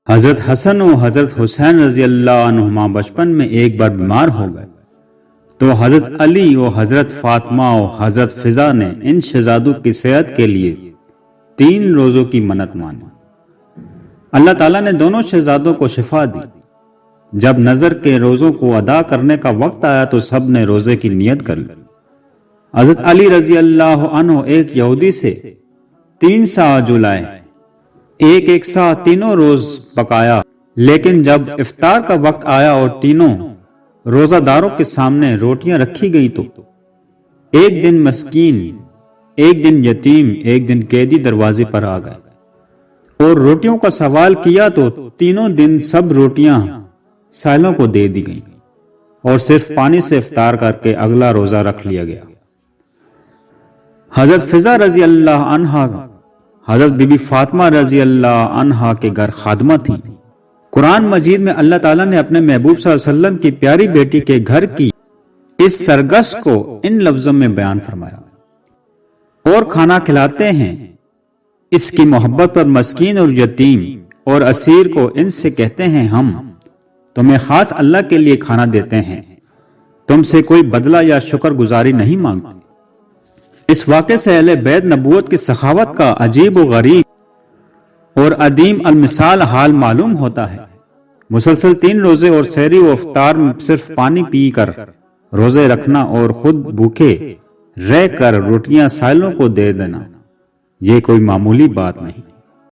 حضرت حسن و حضرت حسین رضی اللہ عنہما بچپن میں ایک بار بیمار ہو گئے تو حضرت علی و حضرت فاطمہ و حضرت فضا نے ان شہزادوں کی صحت کے لیے 3 روزوں کی منت مانی۔ اللہ تعالیٰ نے دونوں شہزادوں کو شفا دی۔ جب نظر کے روزوں کو ادا کرنے کا وقت آیا تو سب نے روزے کی نیت کر لی۔ حضرت علی رضی اللہ عنہ ایک یہودی سے 3 سا جو لائے، ایک سا تینوں روز پکایا، لیکن جب افطار کا وقت آیا اور تینوں روزہ داروں کے سامنے روٹیاں رکھی گئی تو ایک دن مسکین، ایک دن یتیم، ایک دن قیدی دروازے پر آ گئے اور روٹیوں کا سوال کیا تو تینوں دن سب روٹیاں سائلوں کو دے دی گئیں اور صرف پانی سے افطار کر کے اگلا روزہ رکھ لیا گیا۔ حضرت فضا رضی اللہ عنہا حضرت بی بی فاطمہ رضی اللہ عنہا کے گھر خادمہ تھیں۔ قرآن مجید میں اللہ تعالیٰ نے اپنے محبوب صلی اللہ علیہ وسلم کی پیاری بیٹی کے گھر کی اس سرگشت کو ان لفظوں میں بیان فرمایا: اور کھانا کھلاتے ہیں اس کی محبت پر مسکین اور یتیم اور اسیر کو، ان سے کہتے ہیں ہم تمہیں خاص اللہ کے لیے کھانا دیتے ہیں، تم سے کوئی بدلہ یا شکر گزاری نہیں مانگتے۔ اس واقعے سے اہل بیت نبوت کی سخاوت کا عجیب و غریب اور عدیم المثال حال معلوم ہوتا ہے۔ مسلسل 3 روزے اور سحری و افطار میں صرف پانی پی کر روزے رکھنا اور خود بھوکے رہ کر روٹیاں سائلوں کو دے دینا، یہ کوئی معمولی بات نہیں۔